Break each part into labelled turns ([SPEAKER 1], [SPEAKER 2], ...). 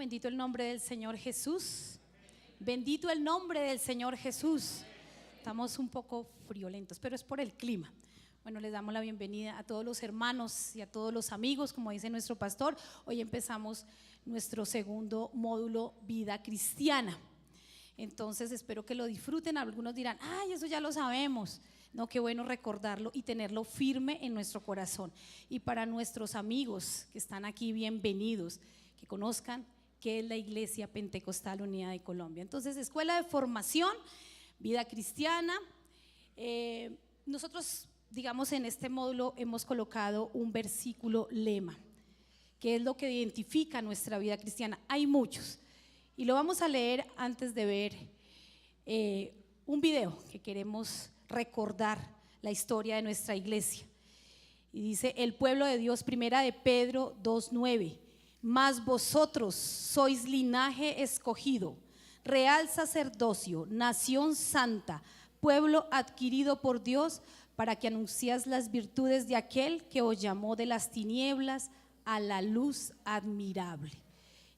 [SPEAKER 1] bendito el nombre del Señor Jesús. Bendito el nombre del Señor Jesús. Estamos un poco friolentos, pero es por el clima. Bueno, les damos la bienvenida a todos los hermanos y a todos los amigos, como dice nuestro pastor. Hoy empezamos nuestro segundo módulo, Vida Cristiana. Entonces espero que lo disfruten. Algunos dirán, ay, eso ya lo sabemos. No, qué bueno recordarlo y tenerlo firme en nuestro corazón. Y para nuestros amigos que están aquí, bienvenidos, que conozcan qué es la Iglesia Pentecostal Unida de Colombia. Entonces, Escuela de Formación, Vida Cristiana. Nosotros, digamos, en este módulo hemos colocado un versículo lema, que es lo que identifica nuestra vida cristiana. Hay muchos, y lo vamos a leer antes de ver un video que queremos recordar la historia de nuestra iglesia. Y dice el pueblo de Dios, primera de Pedro 2:9: mas vosotros sois linaje escogido, real sacerdocio, nación santa, pueblo adquirido por Dios, para que anunciéis las virtudes de aquel que os llamó de las tinieblas a la luz admirable.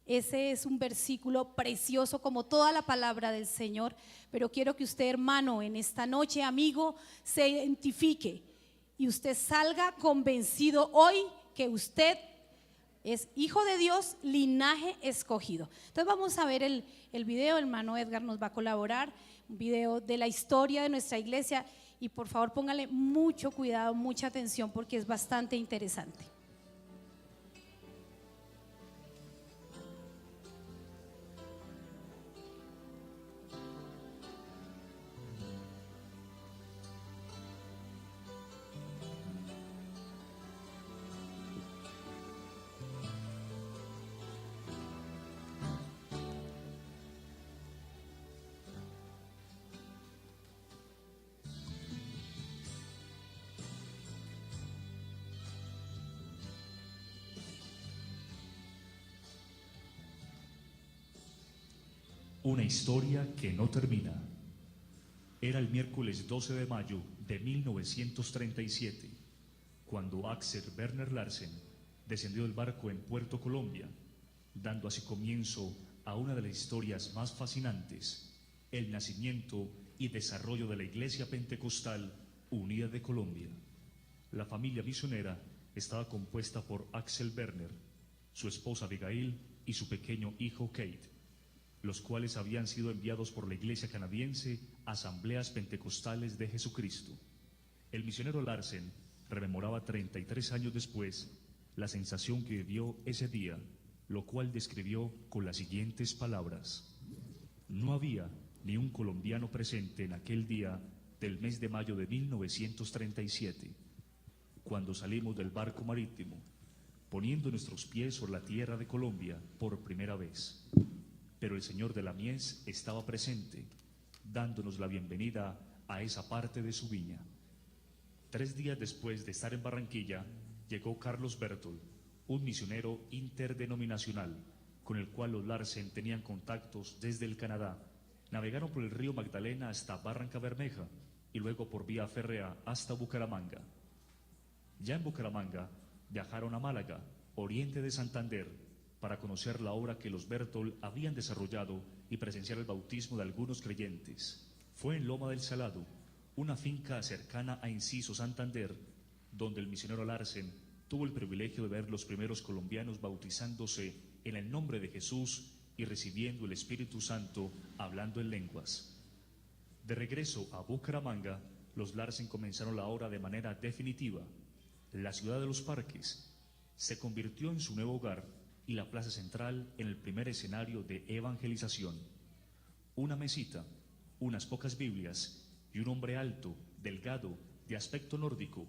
[SPEAKER 1] Ese es un versículo precioso, como toda la palabra del Señor. Pero quiero que usted, hermano, en esta noche, amigo, se identifique y usted salga convencido hoy que usted es hijo de Dios, linaje escogido. Entonces vamos a ver el video. El hermano Edgar nos va a colaborar, un video de la historia de nuestra iglesia, y por favor póngale mucho cuidado, mucha atención, porque es bastante interesante.
[SPEAKER 2] Una historia que no termina. Era el miércoles 12 de mayo de 1937, cuando Axel Werner Larsen descendió del barco en Puerto Colombia, dando así comienzo a una de las historias más fascinantes: el nacimiento y desarrollo de la Iglesia Pentecostal Unida de Colombia. La familia misionera estaba compuesta por Axel Werner, su esposa Abigail y su pequeño hijo Kate, los cuales habían sido enviados por la Iglesia canadiense a Asambleas Pentecostales de Jesucristo. El misionero Larsen rememoraba 33 años después la sensación que vivió ese día, lo cual describió con las siguientes palabras: no había ni un colombiano presente en aquel día del mes de mayo de 1937, cuando salimos del barco marítimo, poniendo nuestros pies sobre la tierra de Colombia por primera vez. Pero el Señor de la mies estaba presente, dándonos la bienvenida a esa parte de su viña. 3 días después de estar en Barranquilla, llegó Carlos Bertol, un misionero interdenominacional, con el cual los Larsen tenían contactos desde el Canadá. Navegaron por el río Magdalena hasta Barranca Bermeja y luego por vía férrea hasta Bucaramanga. Ya en Bucaramanga viajaron a Málaga, oriente de Santander, para conocer la obra que los Bertol habían desarrollado y presenciar el bautismo de algunos creyentes. Fue en Loma del Salado, una finca cercana a Inciso, Santander, donde el misionero Larsen tuvo el privilegio de ver los primeros colombianos bautizándose en el nombre de Jesús y recibiendo el Espíritu Santo, hablando en lenguas. De regreso a Bucaramanga, los Larsen comenzaron la obra de manera definitiva. La ciudad de los parques se convirtió en su nuevo hogar y la plaza central en el primer escenario de evangelización. Una mesita, unas pocas Biblias y un hombre alto, delgado, de aspecto nórdico,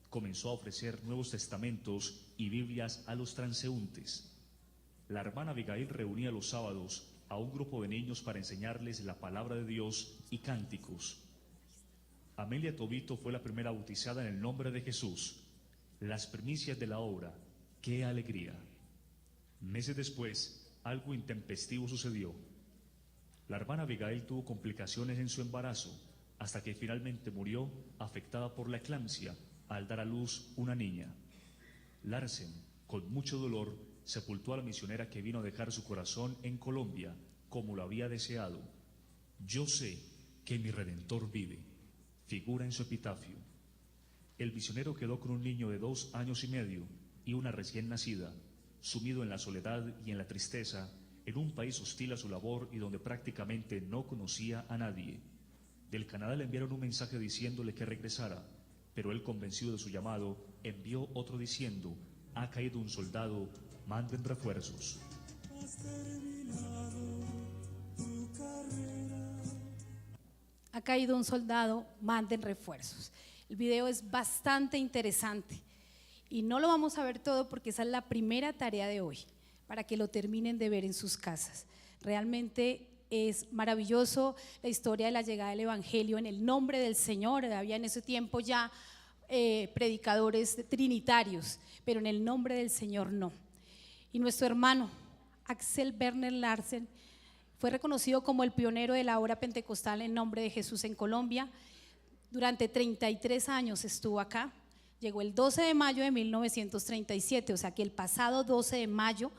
[SPEAKER 2] comenzó a ofrecer Nuevos Testamentos y Biblias a los transeúntes. La hermana Abigail reunía los sábados a un grupo de niños para enseñarles la palabra de Dios y cánticos. Amelia Tobito fue la primera bautizada en el nombre de Jesús. Las primicias de la obra, ¡qué alegría! Meses después, algo intempestivo sucedió. La hermana Abigail tuvo complicaciones en su embarazo, hasta que finalmente murió afectada por la eclampsia al dar a luz una niña. Larsen, con mucho dolor, sepultó a la misionera que vino a dejar su corazón en Colombia, como lo había deseado. Yo sé que mi Redentor vive, figura en su epitafio. El misionero quedó con un niño de 2 años y medio y una recién nacida, sumido en la soledad y en la tristeza, en un país hostil a su labor y donde prácticamente no conocía a nadie. Del Canadá le enviaron un mensaje diciéndole que regresara, pero él, convencido de su llamado, envió otro diciendo: ha caído un soldado, manden refuerzos.
[SPEAKER 1] Ha caído un soldado, manden refuerzos. El video es bastante interesante y no lo vamos a ver todo porque esa es la primera tarea de hoy, para que lo terminen de ver en sus casas. Realmente es maravilloso la historia de la llegada del Evangelio en el nombre del Señor. Había en ese tiempo ya predicadores trinitarios, pero en el nombre del Señor no. Y nuestro hermano Axel Werner Larsen fue reconocido como el pionero de la obra pentecostal en nombre de Jesús en Colombia. Durante 33 años estuvo acá. Llegó el 12 de mayo de 1937, o sea que el pasado 12 de mayo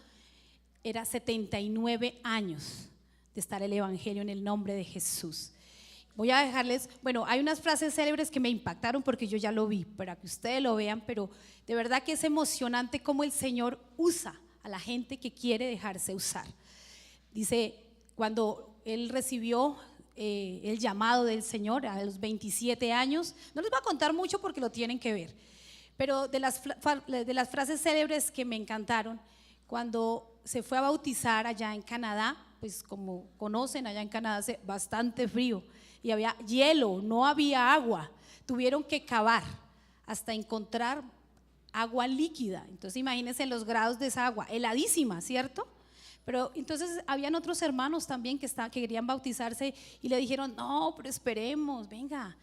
[SPEAKER 1] era 79 años de estar el Evangelio en el nombre de Jesús. Voy a dejarles, bueno, hay unas frases célebres que me impactaron porque yo ya lo vi, para que ustedes lo vean, pero de verdad que es emocionante cómo el Señor usa a la gente que quiere dejarse usar. Dice, cuando él recibió el llamado del Señor a los 27 años, no les voy a contar mucho porque lo tienen que ver, pero de las frases célebres que me encantaron, cuando se fue a bautizar allá en Canadá, pues como conocen, allá en Canadá hace bastante frío y había hielo, no había agua, tuvieron que cavar hasta encontrar agua líquida. Entonces imagínense los grados de esa agua, heladísima, ¿cierto? Pero entonces habían otros hermanos también que querían bautizarse y le dijeron: no, pero esperemos, venga,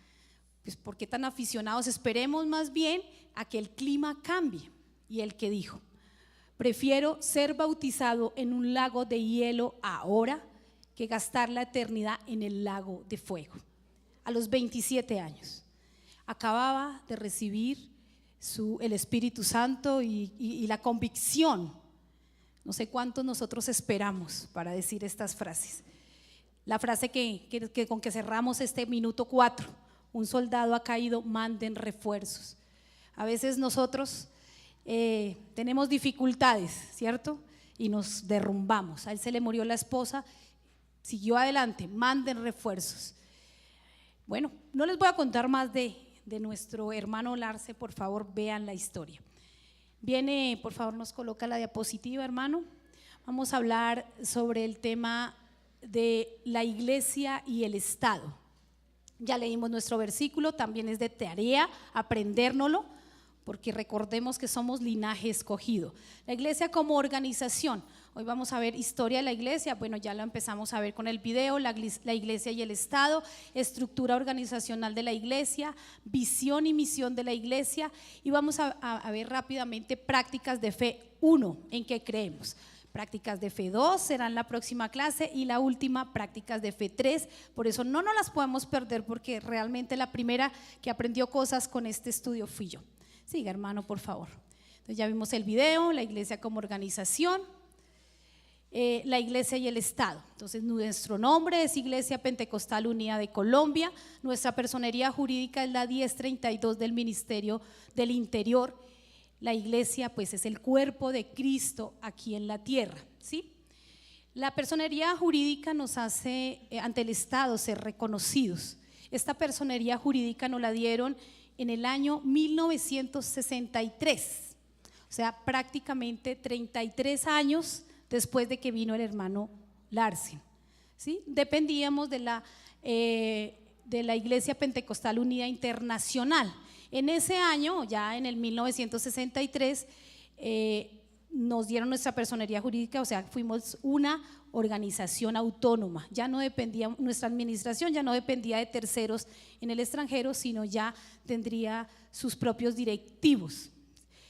[SPEAKER 1] pues ¿por qué tan aficionados? Esperemos más bien a que el clima cambie. Y él que dijo: prefiero ser bautizado en un lago de hielo ahora que gastar la eternidad en el lago de fuego. A los 27 años acababa de recibir el Espíritu Santo y la convicción. No sé cuántos nosotros esperamos para decir estas frases. La frase con que cerramos este minuto 4: un soldado ha caído, manden refuerzos. A veces nosotros tenemos dificultades, ¿cierto? Y nos derrumbamos. A él se le murió la esposa, siguió adelante, manden refuerzos. Bueno, no les voy a contar más de nuestro hermano Larsen, por favor vean la historia. Viene, por favor, nos coloca la diapositiva, hermano. Vamos a hablar sobre el tema de la iglesia y el Estado. Ya leímos nuestro versículo, también es de tarea aprendérnoslo, porque recordemos que somos linaje escogido. La iglesia como organización. Hoy vamos a ver historia de la iglesia, bueno, ya lo empezamos a ver con el video, la iglesia y el Estado, estructura organizacional de la iglesia, visión y misión de la iglesia, y vamos a ver rápidamente prácticas de fe 1, en que creemos. Prácticas de fe 2 serán la próxima clase y la última, prácticas de fe 3, por eso no nos las podemos perder porque realmente la primera que aprendió cosas con este estudio fui yo. Siga, hermano, por favor. Entonces ya vimos el video, la iglesia como organización. La iglesia y el Estado. Entonces nuestro nombre es Iglesia Pentecostal Unida de Colombia, nuestra personería jurídica es la 1032 del Ministerio del Interior. La iglesia pues es el cuerpo de Cristo aquí en la tierra, ¿sí? La personería jurídica nos hace ante el Estado ser reconocidos. Esta personería jurídica nos la dieron en el año 1963, o sea prácticamente 33 años después de que vino el hermano Larsen, ¿sí? Dependíamos de la Iglesia Pentecostal Unida Internacional. En ese año, ya en el 1963, nos dieron nuestra personería jurídica, o sea, fuimos una organización autónoma, ya no dependía, nuestra administración ya no dependía de terceros en el extranjero, sino ya tendría sus propios directivos.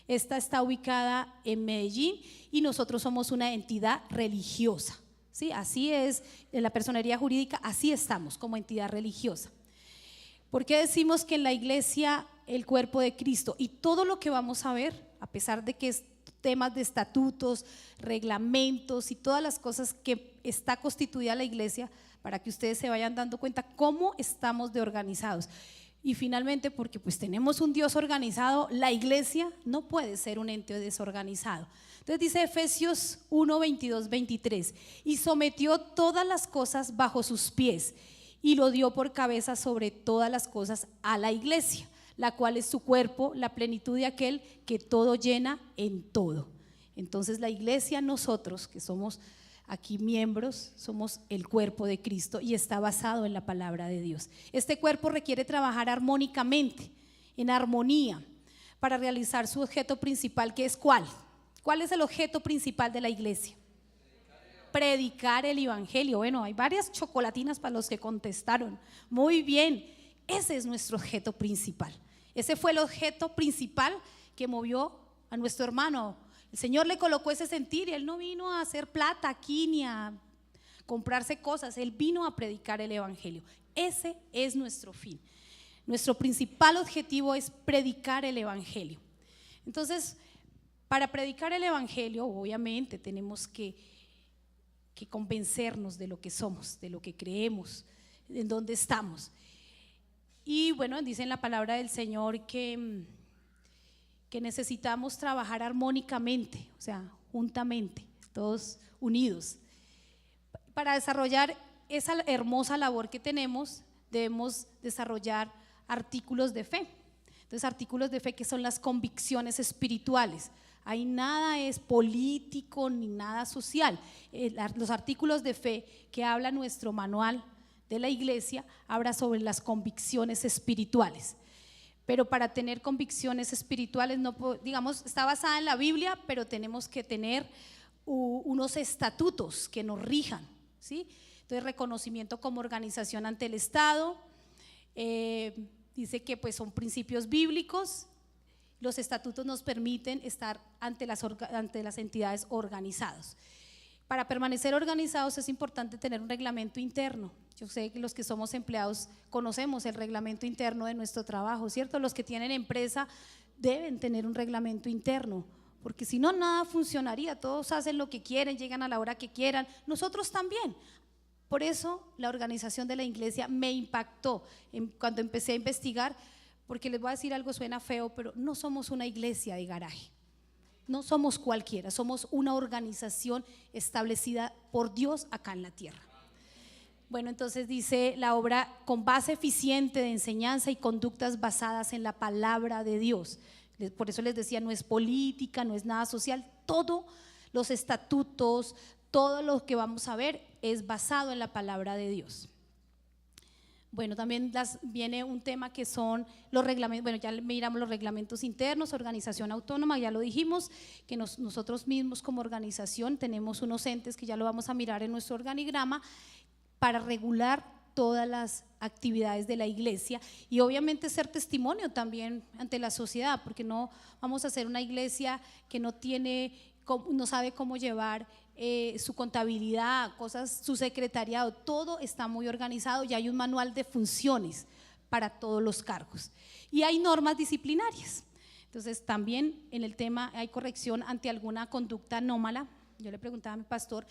[SPEAKER 1] Esta está ubicada en Medellín y nosotros somos una entidad religiosa, ¿sí? Así es, en la personería jurídica, así estamos como entidad religiosa. ¿Por qué decimos que en la iglesia el cuerpo de Cristo? Y todo lo que vamos a ver, a pesar de que es temas de estatutos, reglamentos y todas las cosas que está constituida la iglesia, para que ustedes se vayan dando cuenta cómo estamos de organizados. Y finalmente, porque pues tenemos un Dios organizado, la iglesia no puede ser un ente desorganizado. Entonces dice Efesios 1, 22, 23, y sometió todas las cosas bajo sus pies y lo dio por cabeza sobre todas las cosas a la iglesia, la cual es su cuerpo, la plenitud de aquel que todo llena en todo. Entonces la iglesia, nosotros que somos aquí miembros, somos el cuerpo de Cristo y está basado en la palabra de Dios. Este cuerpo requiere trabajar armónicamente, en armonía, para realizar su objeto principal, que es ¿cuál? ¿Cuál es el objeto principal de la iglesia? Predicar el evangelio. Bueno, hay varias chocolatinas para los que contestaron. Muy bien, ese es nuestro objeto principal. Ese fue el objeto principal que movió a nuestro hermano. El Señor le colocó ese sentir y él no vino a hacer plata aquí ni a comprarse cosas, él vino a predicar el evangelio. Ese es nuestro fin. Nuestro principal objetivo es predicar el evangelio. Entonces, para predicar el evangelio, obviamente tenemos que convencernos de lo que somos, de lo que creemos, en dónde estamos. Y bueno, dice en la palabra del Señor que necesitamos trabajar armónicamente, o sea, juntamente, todos unidos. Para desarrollar esa hermosa labor que tenemos, debemos desarrollar artículos de fe. Entonces, artículos de fe que son las convicciones espirituales. Ahí nada es político ni nada social. Los artículos de fe que habla nuestro manual de la iglesia habla sobre las convicciones espirituales. Pero para tener convicciones espirituales, no, digamos, está basada en la Biblia, pero tenemos que tener unos estatutos que nos rijan, ¿sí? Entonces, reconocimiento como organización ante el Estado, dice que pues son principios bíblicos. Los estatutos nos permiten estar ante las entidades organizados. Para permanecer organizados es importante tener un reglamento interno. Yo sé que los que somos empleados conocemos el reglamento interno de nuestro trabajo, ¿cierto? Los que tienen empresa deben tener un reglamento interno, porque si no, nada funcionaría. Todos hacen lo que quieren, llegan a la hora que quieran, nosotros también. Por eso la organización de la iglesia me impactó cuando empecé a investigar, porque les voy a decir algo, suena feo, pero no somos una iglesia de garaje. No somos cualquiera, somos una organización establecida por Dios acá en la tierra. Bueno, entonces dice la obra con base eficiente de enseñanza y conductas basadas en la palabra de Dios. Por eso les decía, no es política, no es nada social, todos los estatutos, todo lo que vamos a ver es basado en la palabra de Dios. Bueno, también viene un tema que son los reglamentos. Bueno, ya miramos los reglamentos internos, organización autónoma, ya lo dijimos, que nosotros mismos como organización tenemos unos entes que ya lo vamos a mirar en nuestro organigrama para regular todas las actividades de la iglesia y obviamente ser testimonio también ante la sociedad, porque no vamos a ser una iglesia que no sabe cómo llevar su contabilidad, su secretariado, todo está muy organizado y hay un manual de funciones para todos los cargos y hay normas disciplinarias. Entonces también en el tema hay corrección ante alguna conducta anómala. Yo le preguntaba a mi pastor,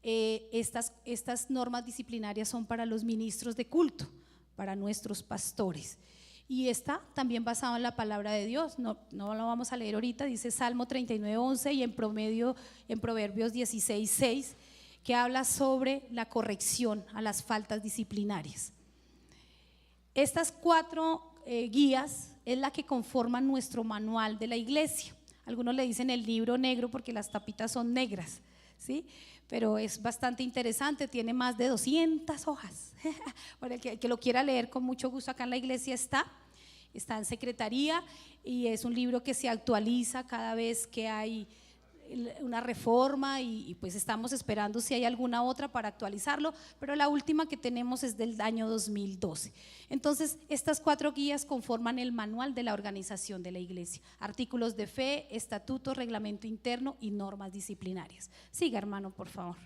[SPEAKER 1] estas normas disciplinarias son para los ministros de culto, para nuestros pastores. Y está también basado en la palabra de Dios, no lo vamos a leer ahorita, dice Salmo 39:11 y en Proverbios 16:6, que habla sobre la corrección a las faltas disciplinarias. Estas 4 guías es la que conforman nuestro manual de la iglesia. Algunos le dicen el libro negro porque las tapitas son negras, ¿sí? Pero es bastante interesante, tiene más de 200 hojas. Para el que lo quiera leer con mucho gusto, acá en la iglesia está en secretaría y es un libro que se actualiza cada vez que hay una reforma y pues estamos esperando si hay alguna otra para actualizarlo, pero la última que tenemos es del año 2012. Entonces estas 4 guías conforman el manual de la organización de la iglesia: artículos de fe, estatutos, reglamento interno y normas disciplinarias. Siga, hermano, por favor.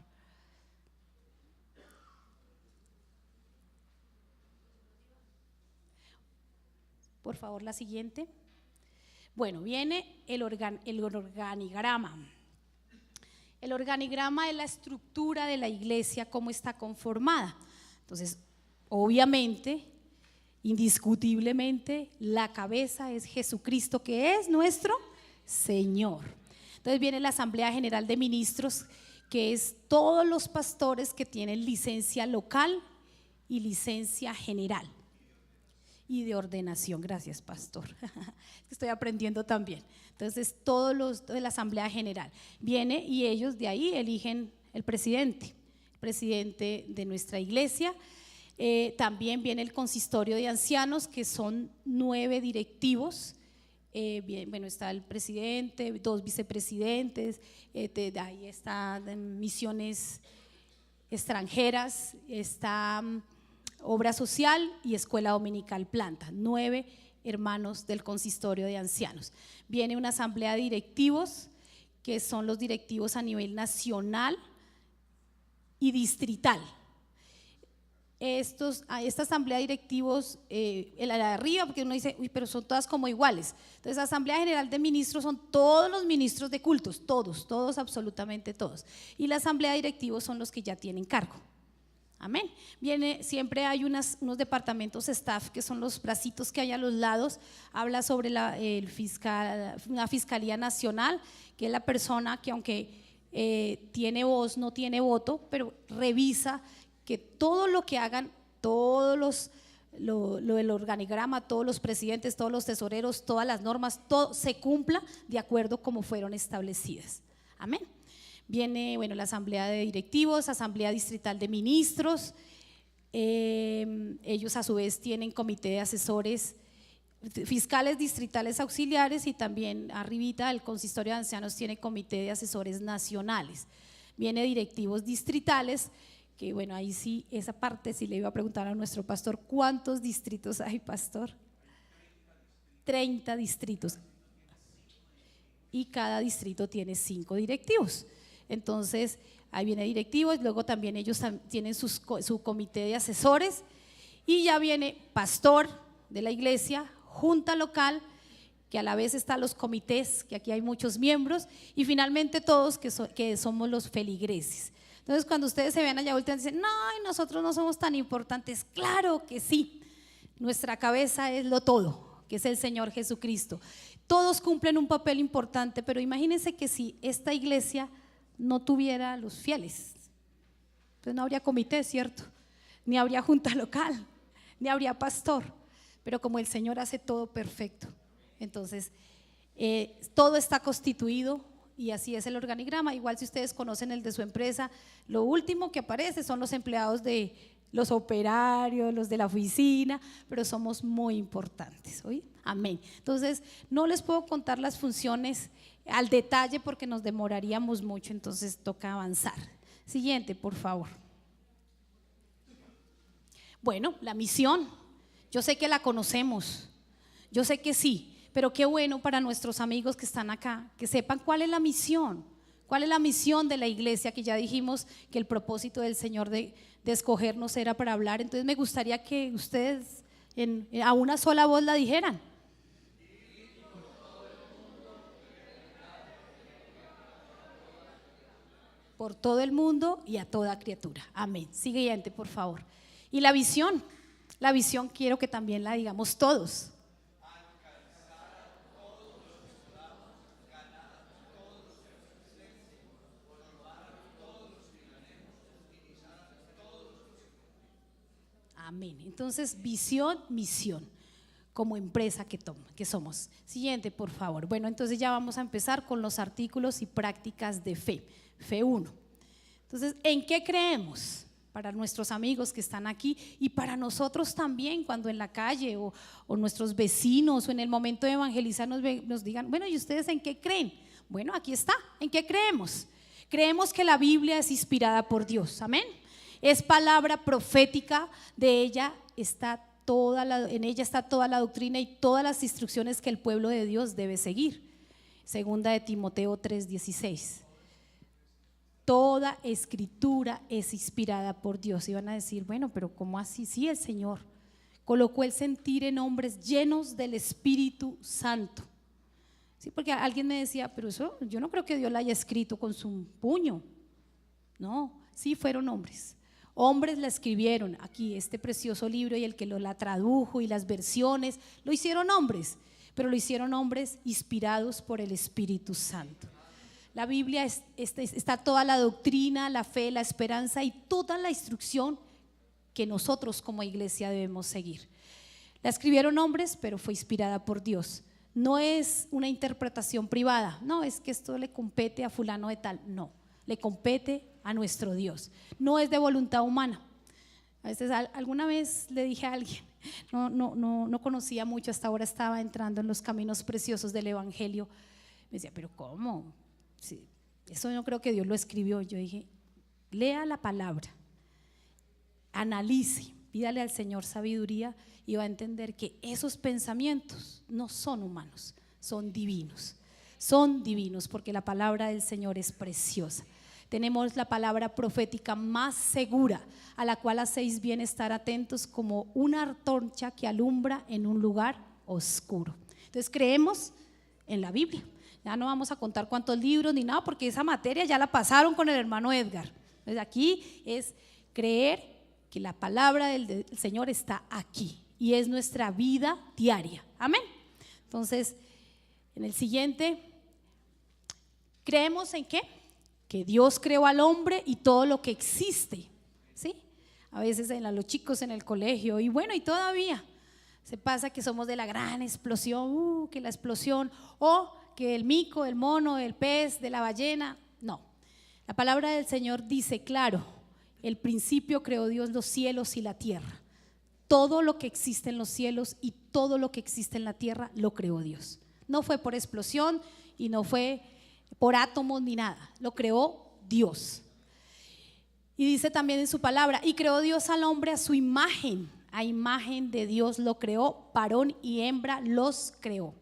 [SPEAKER 1] Por favor, la siguiente. Bueno, viene el organigrama. El organigrama es la estructura de la iglesia, cómo está conformada. Entonces, obviamente, indiscutiblemente, la cabeza es Jesucristo, que es nuestro Señor. Entonces viene la Asamblea General de Ministros, que es todos los pastores que tienen licencia local y licencia general y de ordenación. Gracias, pastor. Estoy aprendiendo también. Entonces, todos los de la Asamblea General viene y ellos de ahí eligen el presidente de nuestra iglesia. También viene el consistorio de ancianos, que son 9 directivos. Bueno, está el presidente, 2 vicepresidentes, ahí están misiones extranjeras, está obra social y escuela dominical planta, 9 hermanos del consistorio de ancianos. Viene una asamblea de directivos, que son los directivos a nivel nacional y distrital. Esta asamblea de directivos, la de arriba, porque uno dice, uy, pero son todas como iguales. Entonces, la Asamblea General de Ministros son todos los ministros de cultos, todos, absolutamente todos. Y la asamblea de directivos son los que ya tienen cargo. Amén. Siempre hay unos departamentos staff, que son los bracitos que hay a los lados. Habla sobre una fiscalía nacional, que es la persona que, aunque tiene voz, no tiene voto, pero revisa que todo lo que hagan, todos lo del organigrama, todos los presidentes, todos los tesoreros, todas las normas, todo se cumpla de acuerdo como fueron establecidas. Amén. Viene, bueno, la asamblea de directivos, asamblea distrital de ministros. Ellos a su vez tienen comité de asesores, fiscales distritales auxiliares, y también arribita el consistorio de ancianos tiene comité de asesores nacionales. Viene directivos distritales, que bueno, ahí sí, esa parte sí le iba a preguntar a nuestro pastor, ¿cuántos distritos hay, pastor? 30 distritos. Y cada distrito tiene 5 directivos. Entonces, ahí viene directivos, luego también ellos tienen su comité de asesores, y ya viene pastor de la iglesia, junta local, que a la vez están los comités, que aquí hay muchos miembros, y finalmente todos que somos los feligreses. Entonces, cuando ustedes se vean allá voltean y dicen, no, nosotros no somos tan importantes. Claro que sí, nuestra cabeza es lo todo, que es el Señor Jesucristo. Todos cumplen un papel importante, pero imagínense que si esta iglesia no tuviera los fieles, pues no habría comité, ¿cierto? Ni habría junta local, ni habría pastor. Pero como el Señor hace todo perfecto, entonces todo está constituido. Y así es el organigrama. Igual, si ustedes conocen el de su empresa, lo último que aparece son los empleados, de los operarios, los de la oficina, pero somos muy importantes, ¿oí? Amén. Entonces, no les puedo contar las funciones al detalle porque nos demoraríamos mucho, entonces toca avanzar. Siguiente, por favor. Bueno, la misión, yo sé que la conocemos, yo sé que sí. Pero qué bueno para nuestros amigos que están acá, que sepan cuál es la misión de la iglesia, que ya dijimos que el propósito del Señor de escogernos era para hablar. Entonces me gustaría que ustedes a una sola voz la dijeran. Por todo el mundo y a toda criatura. Amén. Siguiente, por favor. Y la visión quiero que también la digamos todos. Amén. Entonces, visión, misión, como empresa que somos. Siguiente, por favor. Bueno, entonces ya vamos a empezar con los artículos y prácticas de fe. Fe 1. Entonces, ¿en qué creemos? Para nuestros amigos que están aquí y para nosotros también, cuando en la calle o nuestros vecinos o en el momento de evangelizar nos digan, bueno, ¿y ustedes en qué creen? Bueno, aquí está, ¿en qué creemos? Creemos que la Biblia es inspirada por Dios, amén. Es palabra profética, en ella está toda la doctrina y todas las instrucciones que el pueblo de Dios debe seguir. Segunda de Timoteo 3:16. Toda escritura es inspirada por Dios. Y van a decir, bueno, pero ¿cómo así? Sí, el Señor colocó el sentir en hombres llenos del Espíritu Santo Sí, porque alguien me decía, pero eso yo no creo que Dios la haya escrito con su puño. No, sí fueron hombres. Hombres la escribieron aquí, este precioso libro, y el que la tradujo y las versiones, lo hicieron hombres, pero lo hicieron hombres inspirados por el Espíritu Santo. La Biblia está toda la doctrina, la fe, la esperanza y toda la instrucción que nosotros como iglesia debemos seguir. La escribieron hombres, pero fue inspirada por Dios. No es una interpretación privada, no es que esto le compete a fulano de tal, no, le compete a nuestro Dios, no es de voluntad humana. A veces alguna vez le dije a alguien, no conocía mucho, hasta ahora estaba entrando en los caminos preciosos del Evangelio, me decía, pero ¿cómo? Sí, eso no creo que Dios lo escribió. Yo dije, lea la palabra, analice, pídale al Señor sabiduría y va a entender que esos pensamientos no son humanos, son divinos porque la palabra del Señor es preciosa. Tenemos la palabra profética más segura, a la cual hacéis bien estar atentos como una antorcha que alumbra en un lugar oscuro. Entonces creemos en la Biblia. Ya no vamos a contar cuántos libros ni nada, porque esa materia ya la pasaron con el hermano Edgar. Entonces aquí es creer que la palabra del Señor está aquí y es nuestra vida diaria. Amén. Entonces, en el siguiente, ¿creemos en qué? Que Dios creó al hombre y todo lo que existe, ¿sí? A veces los chicos en el colegio, y bueno, y todavía se pasa que somos de la gran explosión, que la explosión, o que el mico, el mono, el pez, de la ballena. No, la palabra del Señor dice claro, el principio creó Dios los cielos y la tierra. Todo lo que existe en los cielos y todo lo que existe en la tierra lo creó Dios. No fue por explosión y no fue por átomos ni nada, lo creó Dios. Y dice también en su palabra, y creó Dios al hombre a su imagen, a imagen de Dios lo creó, varón y hembra los creó.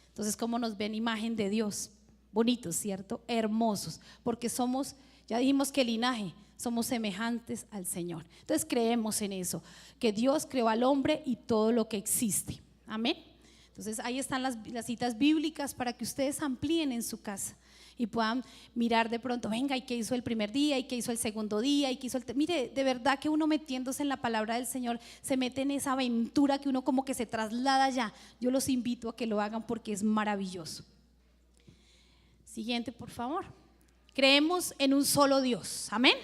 [SPEAKER 1] Entonces, ¿cómo nos ven? Imagen de Dios, bonitos, ¿cierto? Hermosos, porque somos, ya dijimos que el linaje, somos semejantes al Señor. Entonces creemos en eso, que Dios creó al hombre y todo lo que existe. Amén. Entonces ahí están las citas bíblicas para que ustedes amplíen en su casa y puedan mirar de pronto, venga, ¿y qué hizo el primer día? ¿Y qué hizo el segundo día? ¿Y qué hizo mire, de verdad que uno metiéndose en la palabra del Señor se mete en esa aventura que uno como que se traslada ya. Yo los invito a que lo hagan porque es maravilloso. Siguiente, por favor. Creemos en un solo Dios. Amén.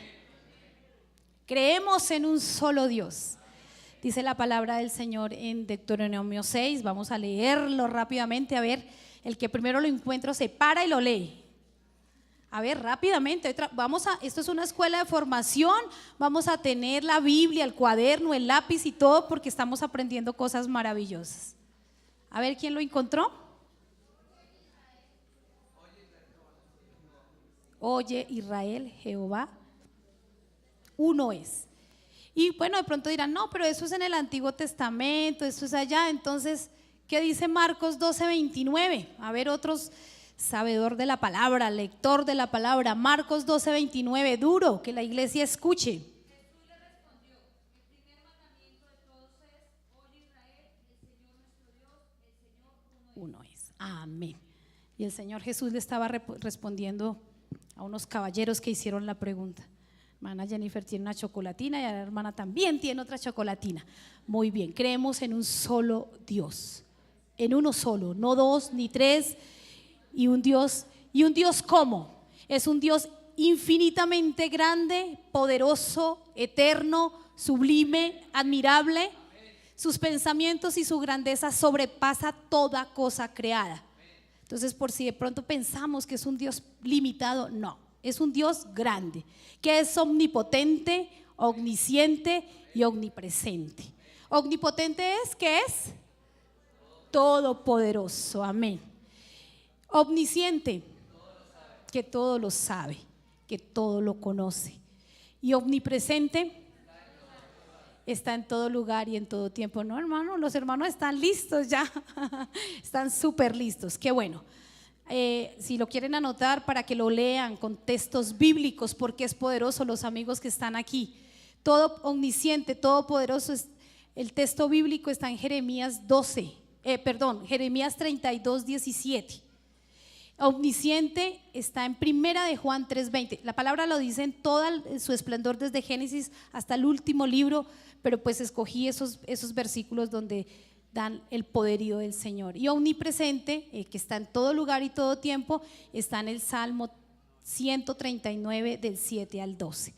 [SPEAKER 1] Creemos en un solo Dios. Dice la palabra del Señor en Deuteronomio 6. Vamos a leerlo rápidamente. A ver, el que primero lo encuentra se para y lo lee. A ver, rápidamente, esto es una escuela de formación, vamos a tener la Biblia, el cuaderno, el lápiz y todo porque estamos aprendiendo cosas maravillosas. A ver, ¿quién lo encontró? Oye Israel, Jehová, uno es. Y bueno, de pronto dirán, no, pero eso es en el Antiguo Testamento, eso es allá. Entonces, ¿qué dice Marcos 12:29? A ver, otros sabedor de la palabra, lector de la palabra. Marcos 12:29, duro, que la iglesia escuche.
[SPEAKER 3] Jesús le respondió, el primer mandamiento de todos es, oye Israel, el Señor nuestro Dios, el Señor
[SPEAKER 1] uno es. Amén. Y el Señor Jesús le estaba respondiendo a unos caballeros que hicieron la pregunta. Hermana Jennifer tiene una chocolatina y la hermana también tiene otra chocolatina. Muy bien, creemos en un solo Dios, en uno solo, no dos ni tres. Y un Dios ¿cómo? Es un Dios infinitamente grande, poderoso, eterno, sublime, admirable. Sus pensamientos y su grandeza sobrepasa toda cosa creada. Entonces, por si de pronto pensamos que es un Dios limitado, no, es un Dios grande, que es omnipotente, omnisciente y omnipresente. Omnipotente es, ¿qué es? Todopoderoso, amén. Omnisciente, que todo lo sabe, que todo lo conoce. Y omnipresente, está en todo lugar y en todo tiempo. No, hermano, los hermanos están listos ya, están súper listos, qué bueno. Si lo quieren anotar para que lo lean con textos bíblicos, porque es poderoso, los amigos que están aquí. Todo omnisciente, todopoderoso, el texto bíblico está en Jeremías 32:17. Omnisciente está en Primera de Juan 3:20. La palabra lo dice en todo su esplendor desde Génesis hasta el último libro, pero pues escogí esos versículos donde dan el poderío del Señor. Y omnipresente, que está en todo lugar y todo tiempo, está en el Salmo 139 del 7 al 12.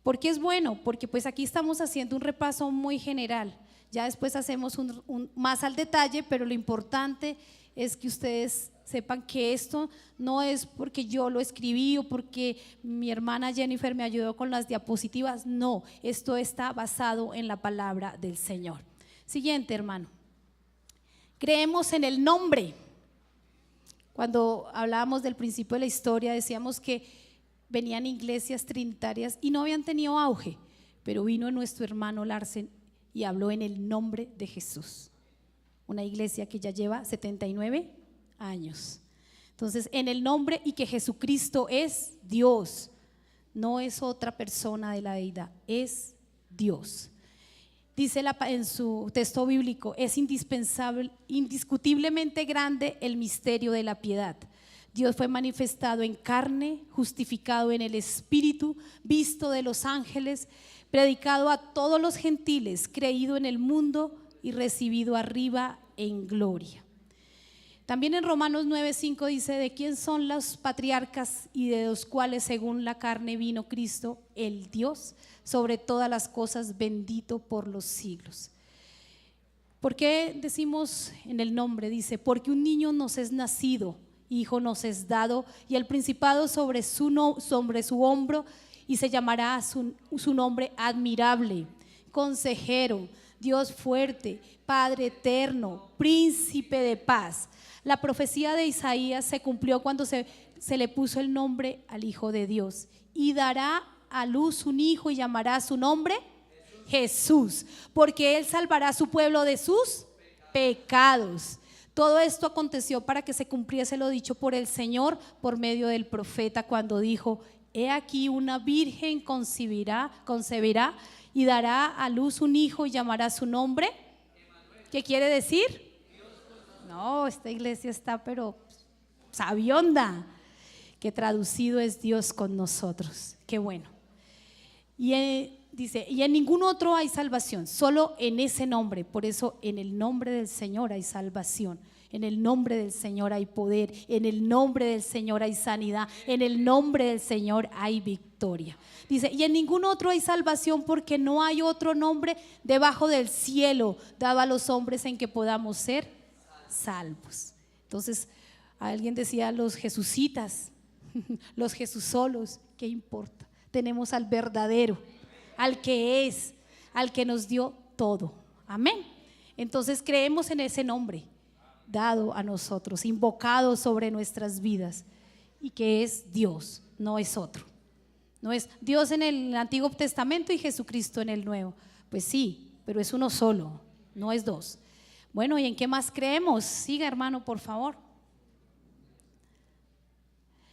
[SPEAKER 1] ¿Por qué es bueno? Porque pues aquí estamos haciendo un repaso muy general. Ya después hacemos un más al detalle, pero lo importante es que ustedes sepan que esto no es porque yo lo escribí o porque mi hermana Jennifer me ayudó con las diapositivas. No, esto está basado en la palabra del Señor. Siguiente, hermano. Creemos en el nombre. Cuando hablábamos del principio de la historia, decíamos que venían iglesias trinitarias y no habían tenido auge, pero vino nuestro hermano Larsen y habló en el nombre de Jesús. Una iglesia que ya lleva 79 años. Entonces, en el nombre, y que Jesucristo es Dios, no es otra persona de la deidad, es Dios. Dice en su texto bíblico, es indispensable, indiscutiblemente grande el misterio de la piedad. Dios fue manifestado en carne, justificado en el Espíritu, visto de los ángeles, predicado a todos los gentiles, creído en el mundo y recibido arriba en gloria. También en Romanos 9:5 dice: ¿de quién son los patriarcas y de los cuales según la carne vino Cristo, el Dios sobre todas las cosas, bendito por los siglos? ¿Por qué decimos en el nombre? Dice: porque un niño nos es nacido, hijo nos es dado, y el principado sobre su hombro, y se llamará su nombre admirable, consejero, Dios fuerte, Padre eterno, príncipe de paz. La profecía de Isaías se cumplió cuando se le puso el nombre al Hijo de Dios. Y dará a luz un hijo y llamará su nombre Jesús, porque él salvará a su pueblo de sus pecados. Todo esto aconteció para que se cumpliese lo dicho por el Señor por medio del profeta, cuando dijo: he aquí una virgen concebirá y dará a luz un hijo y llamará su nombre. ¿Qué quiere decir? No, esta iglesia está pero sabionda, que traducido es Dios con nosotros. Qué bueno. Y dice: y en ningún otro hay salvación, solo en ese nombre. Por eso en el nombre del Señor hay salvación, en el nombre del Señor hay poder, en el nombre del Señor hay sanidad, en el nombre del Señor hay victoria. Dice: y en ningún otro hay salvación, porque no hay otro nombre debajo del cielo dado a los hombres en que podamos ser salvos. Entonces, alguien decía: los jesucitas, los jesusolos, ¿qué importa? Tenemos al verdadero, al que es, al que nos dio todo. Amén. Entonces creemos en ese nombre dado a nosotros, invocado sobre nuestras vidas, y que es Dios, no es otro. No es Dios en el Antiguo Testamento y Jesucristo en el Nuevo. Pues sí, pero es uno solo, no es dos. Bueno, ¿y en qué más creemos? Siga, hermano, por favor.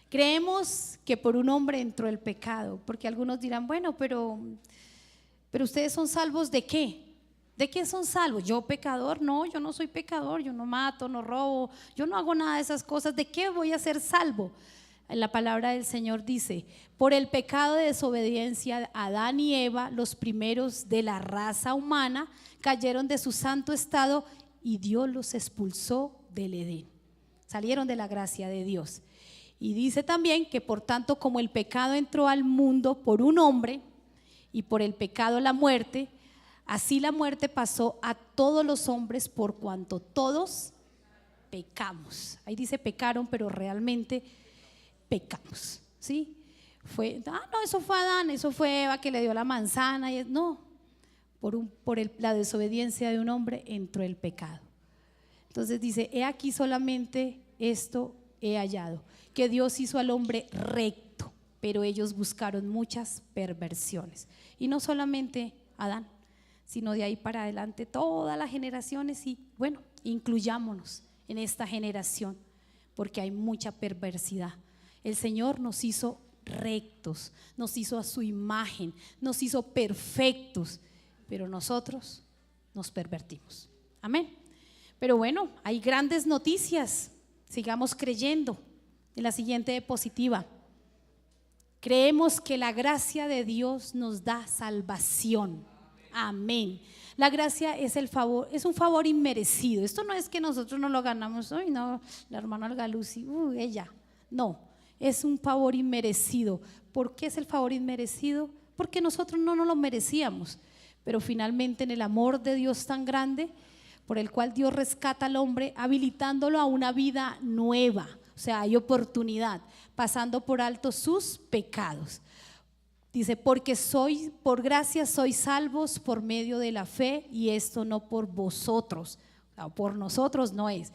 [SPEAKER 1] Creemos que por un hombre entró el pecado, porque algunos dirán: bueno, pero ustedes son salvos ¿de qué? ¿De qué son salvos? ¿Yo pecador? No, yo no soy pecador, yo no mato, no robo, yo no hago nada de esas cosas. ¿De qué voy a ser salvo? La palabra del Señor dice: por el pecado de desobediencia, Adán y Eva, los primeros de la raza humana, cayeron de su santo estado y Dios los expulsó del Edén. Salieron de la gracia de Dios. Y dice también que por tanto, como el pecado entró al mundo por un hombre, y por el pecado la muerte, así la muerte pasó a todos los hombres por cuanto todos pecamos. Ahí dice pecaron, pero realmente pecamos, ¿sí? Eso fue Adán, eso fue Eva que le dio la manzana. No, la desobediencia de un hombre entró el pecado. Entonces dice: he aquí solamente esto he hallado, que Dios hizo al hombre recto, pero ellos buscaron muchas perversiones. Y no solamente Adán, sino de ahí para adelante todas las generaciones. Y bueno, incluyámonos en esta generación, porque hay mucha perversidad. El Señor nos hizo rectos, nos hizo a su imagen, nos hizo perfectos, pero nosotros nos pervertimos. Amén. Pero bueno, hay grandes noticias, sigamos creyendo. En la siguiente diapositiva. Creemos que la gracia de Dios nos da salvación. Amén. La gracia es el favor, es un favor inmerecido. Esto no es que nosotros no lo ganamos. Ay, no, la hermana Algalusi, ella. No, es un favor inmerecido. ¿Por qué es el favor inmerecido? Porque nosotros no nos lo merecíamos. Pero finalmente en el amor de Dios tan grande, por el cual Dios rescata al hombre, habilitándolo a una vida nueva. O sea, hay oportunidad, pasando por alto sus pecados. Dice, porque por gracia sois salvos por medio de la fe, y esto no por vosotros, o por nosotros no es,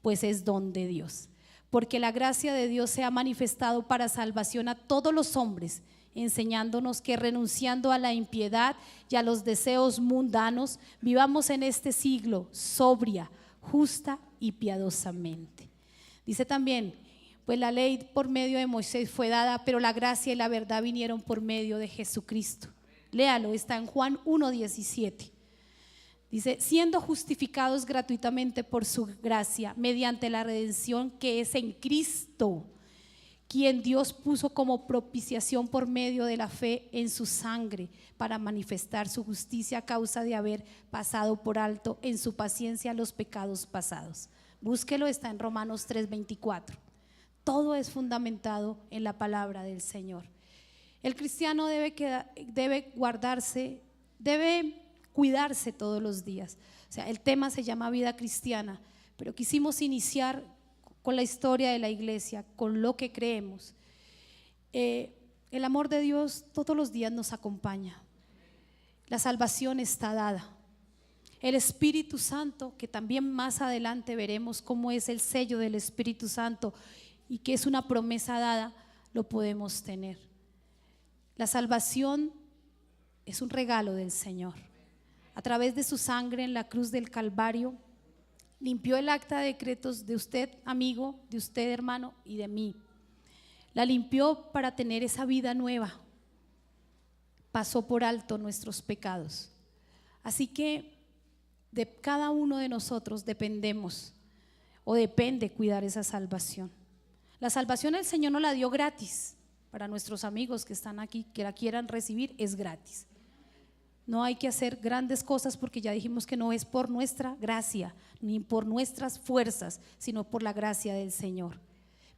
[SPEAKER 1] pues es don de Dios. Porque la gracia de Dios se ha manifestado para salvación a todos los hombres, enseñándonos que renunciando a la impiedad y a los deseos mundanos, vivamos en este siglo sobria, justa y piadosamente. Dice también, pues la ley por medio de Moisés fue dada, pero la gracia y la verdad vinieron por medio de Jesucristo. Léalo, está en Juan 1:17. Dice, siendo justificados gratuitamente por su gracia, mediante la redención que es en Cristo, quien Dios puso como propiciación por medio de la fe en su sangre, para manifestar su justicia a causa de haber pasado por alto en su paciencia los pecados pasados. Búsquelo, está en Romanos 3:24. Todo es fundamentado en la palabra del Señor. El cristiano debe guardarse, debe cuidarse todos los días. O sea, el tema se llama vida cristiana, pero quisimos iniciar con la historia de la iglesia, con lo que creemos. El amor de Dios todos los días nos acompaña. La salvación está dada. El Espíritu Santo, que también más adelante veremos cómo es el sello del Espíritu Santo y que es una promesa dada, lo podemos tener. La salvación es un regalo del Señor. A través de su sangre en la cruz del Calvario, limpió el acta de decretos de usted, amigo, de usted, hermano, y de mí. La limpió para tener esa vida nueva. Pasó por alto nuestros pecados. Así que de cada uno de nosotros dependemos, o depende cuidar esa salvación. La salvación el Señor nos la dio gratis. Para nuestros amigos que están aquí, que la quieran recibir, es gratis. No hay que hacer grandes cosas, porque ya dijimos que no es por nuestra gracia ni por nuestras fuerzas, sino por la gracia del Señor.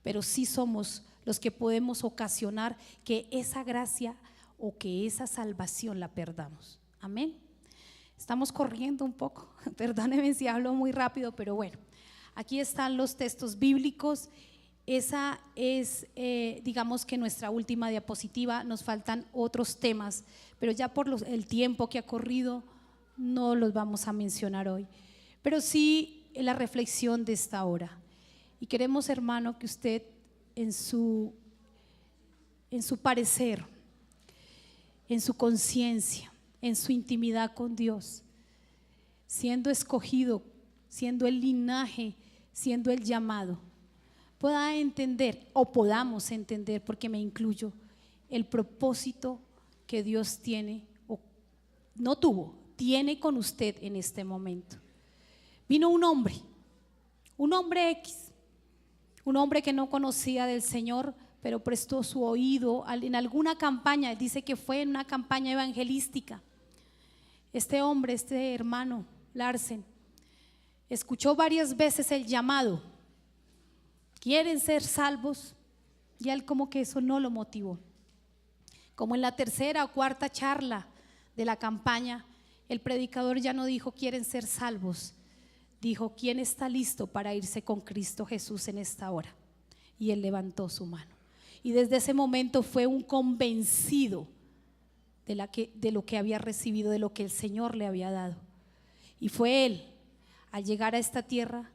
[SPEAKER 1] Pero sí somos los que podemos ocasionar que esa gracia o que esa salvación la perdamos. Amén. Estamos corriendo un poco, perdónenme si hablo muy rápido, pero bueno, aquí están los textos bíblicos. Esa es, digamos que nuestra última diapositiva. Nos faltan otros temas, pero ya por el tiempo que ha corrido no los vamos a mencionar hoy, pero sí la reflexión de esta hora. Y queremos, hermano, que usted en su parecer, en su conciencia, en su intimidad con Dios, siendo escogido, siendo el linaje, siendo el llamado, pueda entender, o podamos entender, porque me incluyo, el propósito que Dios tiene, o no tuvo, tiene con usted en este momento. Vino un hombre X, un hombre que no conocía del Señor, pero prestó su oído en alguna campaña. Dice que fue en una campaña evangelística. Este hombre, este hermano Larsen, escuchó varias veces el llamado. ¿Quieren ser salvos? Y a él como que eso no lo motivó. Como en la tercera o cuarta charla de la campaña, el predicador ya no dijo quieren ser salvos, dijo quién está listo para irse con Cristo Jesús en esta hora. Y él levantó su mano. Y desde ese momento fue un convencido de lo que había recibido, de lo que el Señor le había dado. Y fue él, al llegar a esta tierra,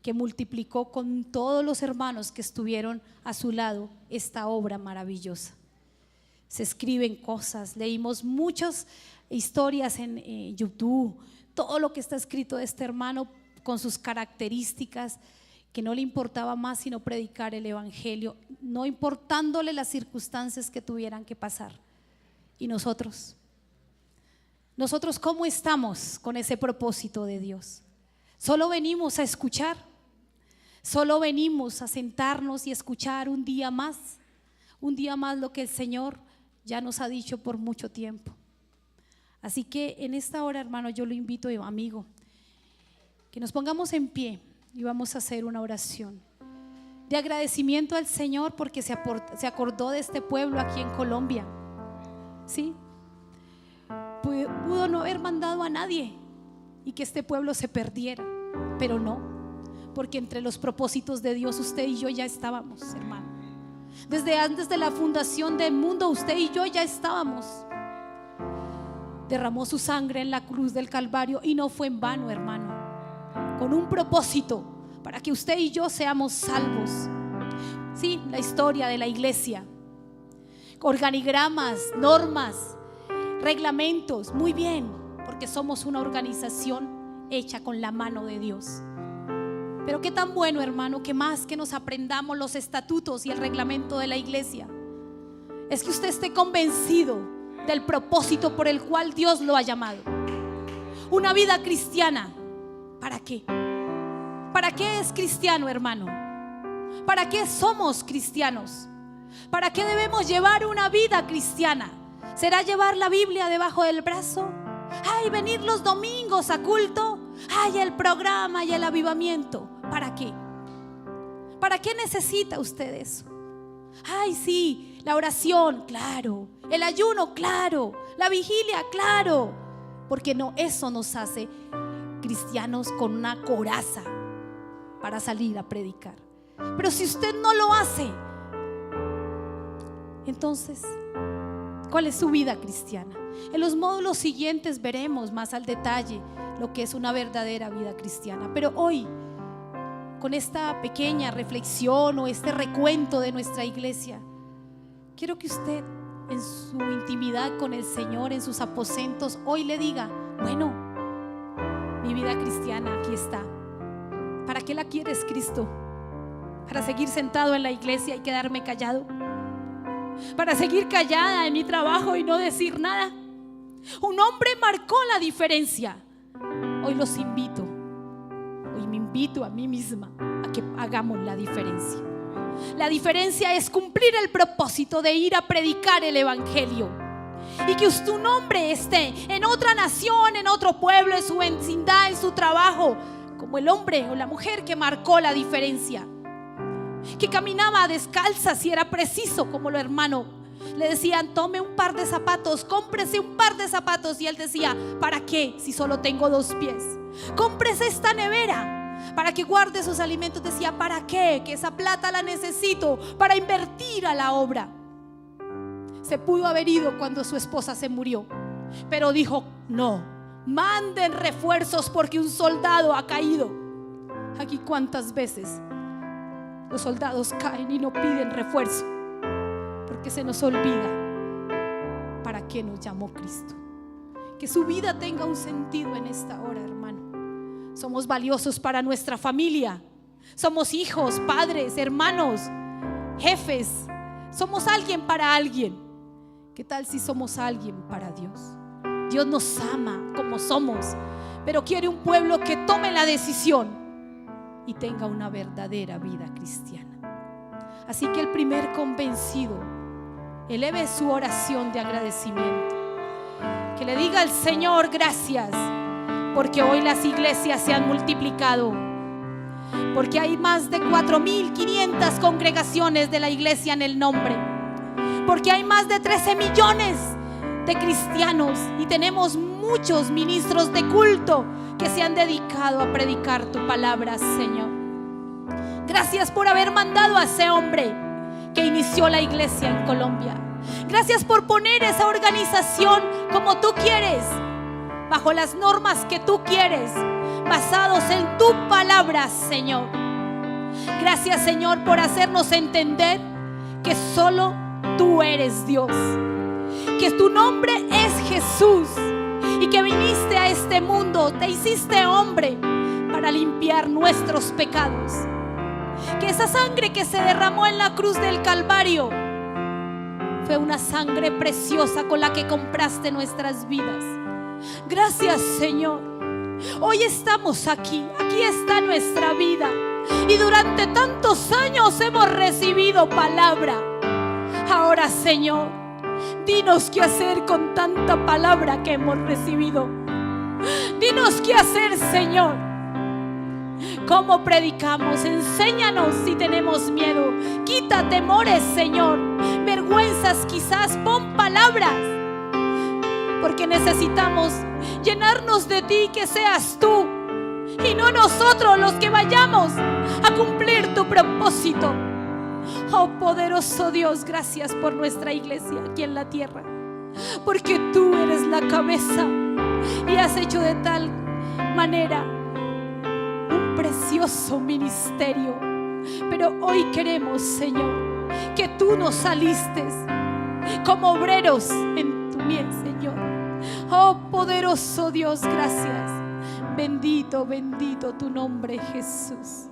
[SPEAKER 1] que multiplicó con todos los hermanos que estuvieron a su lado esta obra maravillosa. Se escriben cosas, leímos muchas historias en YouTube, todo lo que está escrito de este hermano con sus características, que no le importaba más sino predicar el evangelio, no importándole las circunstancias que tuvieran que pasar. Y nosotros ¿cómo estamos con ese propósito de Dios? Solo venimos a escuchar, Solo venimos a sentarnos y escuchar un día más lo que el Señor ya nos ha dicho por mucho tiempo. Así que en esta hora, hermano, yo lo invito, amigo, que nos pongamos en pie y vamos a hacer una oración de agradecimiento al Señor porque se acordó de este pueblo aquí en Colombia. ¿Sí? Pudo no haber mandado a nadie y que este pueblo se perdiera, pero no, porque entre los propósitos de Dios usted y yo ya estábamos, hermano. Desde antes de la fundación del mundo usted y yo ya estábamos. Derramó su sangre en la cruz del Calvario y no fue en vano, hermano, con un propósito para que usted y yo seamos salvos. Sí, la historia de la iglesia, organigramas, normas, reglamentos, muy bien, porque somos una organización hecha con la mano de Dios. Pero qué tan bueno, hermano, que más que nos aprendamos los estatutos y el reglamento de la iglesia, es que usted esté convencido del propósito por el cual Dios lo ha llamado. Una vida cristiana, ¿para qué? ¿Para qué es cristiano, hermano? ¿Para qué somos cristianos? ¿Para qué debemos llevar una vida cristiana? ¿Será llevar la Biblia debajo del brazo? Ay, venir los domingos a culto. Ay, el programa y el avivamiento. ¿Para qué? ¿Para qué necesita usted eso? Ay, sí, la oración, claro. El ayuno, claro. La vigilia, claro. Porque no, eso nos hace cristianos con una coraza para salir a predicar. Pero si usted no lo hace, entonces, ¿cuál es su vida cristiana? En los módulos siguientes veremos más al detalle lo que es una verdadera vida cristiana. Pero hoy, con esta pequeña reflexión o este recuento de nuestra iglesia, quiero que usted en su intimidad con el Señor, en sus aposentos, hoy le diga: bueno, mi vida cristiana aquí está. ¿Para qué la quieres, Cristo? ¿Para seguir sentado en la iglesia y quedarme callado? ¿Para seguir callada en mi trabajo y no decir nada? Un hombre marcó la diferencia. Hoy los invito, hoy me invito a mí misma a que hagamos la diferencia. La diferencia es cumplir el propósito de ir a predicar el evangelio, y que tu nombre esté en otra nación, en otro pueblo, en su vecindad, en su trabajo, como el hombre o la mujer que marcó la diferencia, que caminaba descalza si era preciso, como los hermanos le decían: tome un par de zapatos, cómprese un par de zapatos, y él decía: ¿para qué si solo tengo 2 pies? Cómprese esta nevera para que guarde sus alimentos. Decía: ¿para qué? Que esa plata la necesito para invertir a la obra. Se pudo haber ido cuando su esposa se murió, pero dijo: no, manden refuerzos porque un soldado ha caído. Aquí cuántas veces los soldados caen y no piden refuerzo, porque se nos olvida para qué nos llamó Cristo. Que su vida tenga un sentido en esta hora, hermano. Somos valiosos para nuestra familia. Somos hijos, padres, hermanos, jefes. Somos alguien para alguien. ¿Qué tal si somos alguien para Dios? Dios nos ama como somos, pero quiere un pueblo que tome la decisión y tenga una verdadera vida cristiana. Así que el primer convencido, eleve su oración de agradecimiento, que le diga al Señor: gracias, porque hoy las iglesias se han multiplicado, porque hay más de 4.500 congregaciones de la iglesia en el nombre, porque hay más de 13 millones de cristianos y tenemos muchos ministros de culto que se han dedicado a predicar tu palabra, Señor. Gracias por haber mandado a ese hombre que inició la iglesia en Colombia. Gracias por poner esa organización como tú quieres, bajo las normas que tú quieres, basados en tu palabra, Señor. Gracias, Señor, por hacernos entender que solo tú eres Dios, que tu nombre es Jesús y que viniste a este mundo, te hiciste hombre para limpiar nuestros pecados. Que esa sangre que se derramó en la cruz del Calvario fue una sangre preciosa con la que compraste nuestras vidas. Gracias, Señor. Hoy estamos aquí, aquí está nuestra vida. Y durante tantos años hemos recibido palabra. Ahora, Señor, dinos qué hacer con tanta palabra que hemos recibido. Dinos qué hacer, Señor. ¿Cómo predicamos? Enséñanos si tenemos miedo. Quita temores, Señor. Vergüenzas quizás, pon palabras. Porque necesitamos llenarnos de ti, que seas tú y no nosotros los que vayamos a cumplir tu propósito. Oh poderoso Dios, gracias por nuestra iglesia aquí en la tierra, porque tú eres la cabeza y has hecho de tal manera un precioso ministerio. Pero hoy queremos, Señor, que tú nos alistes como obreros en tu miel, Señor. Oh poderoso Dios, gracias. Bendito, bendito tu nombre, Jesús.